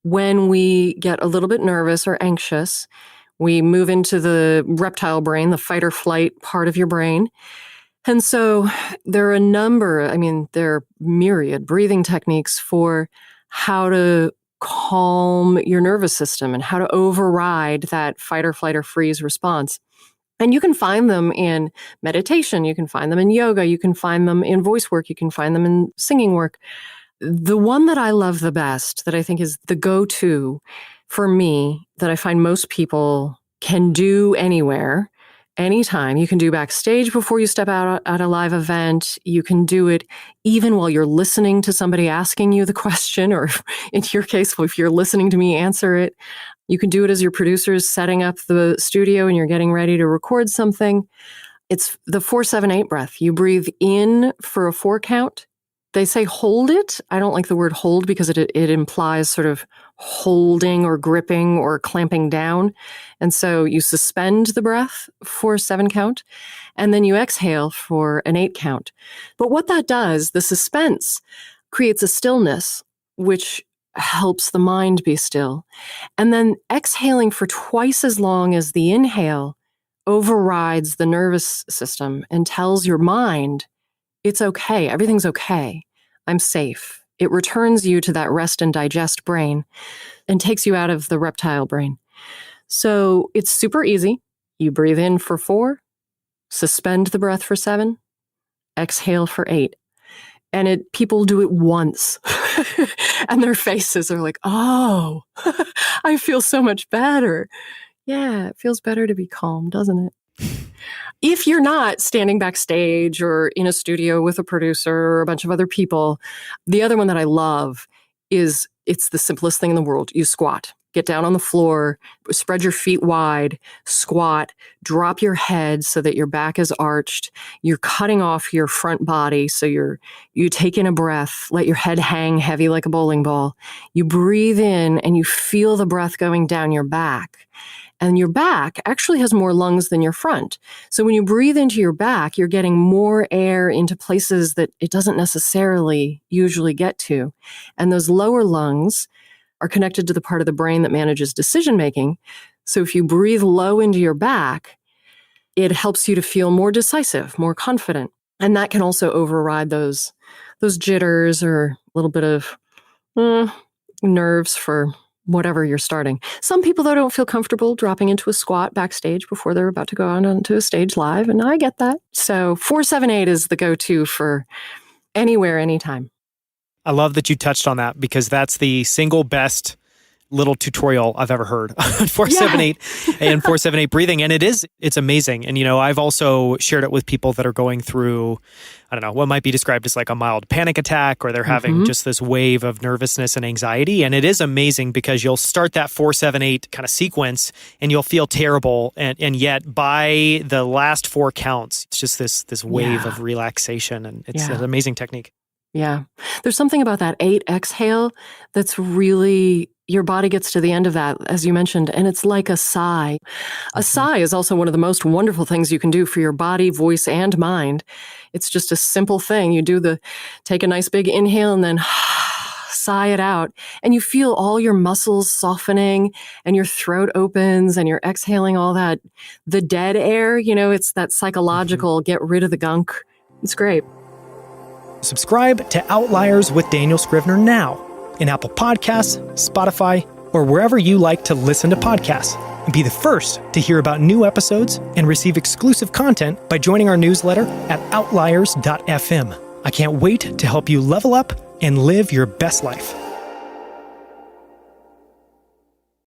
when we get a little bit nervous or anxious, we move into the reptile brain, the fight or flight part of your brain. And so there are there are myriad breathing techniques for how to calm your nervous system and how to override that fight or flight or freeze response. And you can find them in meditation, you can find them in yoga, you can find them in voice work, you can find them in singing work. The one that I love the best, that I think is the go-to for me, that I find most people can do anywhere, anytime. You can do backstage before you step out at a live event. You can do it even while you're listening to somebody asking you the question, or in your case, if you're listening to me answer it. You can do it as your producer is setting up the studio and you're getting ready to record something. It's the 4-7-8 breath. You breathe in for a 4 count. They say hold it. I don't like the word hold because it implies sort of holding or gripping or clamping down. And so you suspend the breath for 7 count, and then you exhale for an 8 count. But what that does, the suspense creates a stillness, which helps the mind be still. And then exhaling for twice as long as the inhale overrides the nervous system and tells your mind, it's okay. Everything's okay. I'm safe. It returns you to that rest and digest brain and takes you out of the reptile brain. So it's super easy. You breathe in for 4, suspend the breath for 7, exhale for 8. And people do it once and their faces are like, oh, I feel so much better. Yeah, it feels better to be calm, doesn't it? If you're not standing backstage or in a studio with a producer or a bunch of other people, the other one that I love is, it's the simplest thing in the world. You squat. Get down on the floor, spread your feet wide, squat, drop your head so that your back is arched. You're cutting off your front body. So you take in a breath, let your head hang heavy like a bowling ball. You breathe in and you feel the breath going down your back. And your back actually has more lungs than your front. So when you breathe into your back, you're getting more air into places that it doesn't necessarily usually get to. And those lower lungs are connected to the part of the brain that manages decision-making. So if you breathe low into your back, it helps you to feel more decisive, more confident. And that can also override those jitters or a little bit of nerves for whatever you're starting. Some people, though, don't feel comfortable dropping into a squat backstage before they're about to go on onto a stage live, and I get that. So 4-7-8 is the go-to for anywhere, anytime. I love that you touched on that because that's the single best little tutorial I've ever heard on 4-7-8 and 4-7-8 breathing. And it's amazing. And, I've also shared it with people that are going through, I don't know, what might be described as like a mild panic attack, or they're having just this wave of nervousness and anxiety. And it is amazing because you'll start that 4-7-8 kind of sequence and you'll feel terrible. And yet by the last 4 counts, it's just this wave of relaxation. And it's an amazing technique. Yeah. There's something about that 8 exhale that's really, your body gets to the end of that, as you mentioned, and it's like a sigh. A sigh is also one of the most wonderful things you can do for your body, voice, and mind. It's just a simple thing. You take a nice big inhale and then sigh it out, and you feel all your muscles softening and your throat opens and you're exhaling all that, the dead air, it's that psychological, get rid of the gunk. It's great. Subscribe to Outliers with Daniel Scrivner now in Apple Podcasts, Spotify, or wherever you like to listen to podcasts. And be the first to hear about new episodes and receive exclusive content by joining our newsletter at outliers.fm. I can't wait to help you level up and live your best life.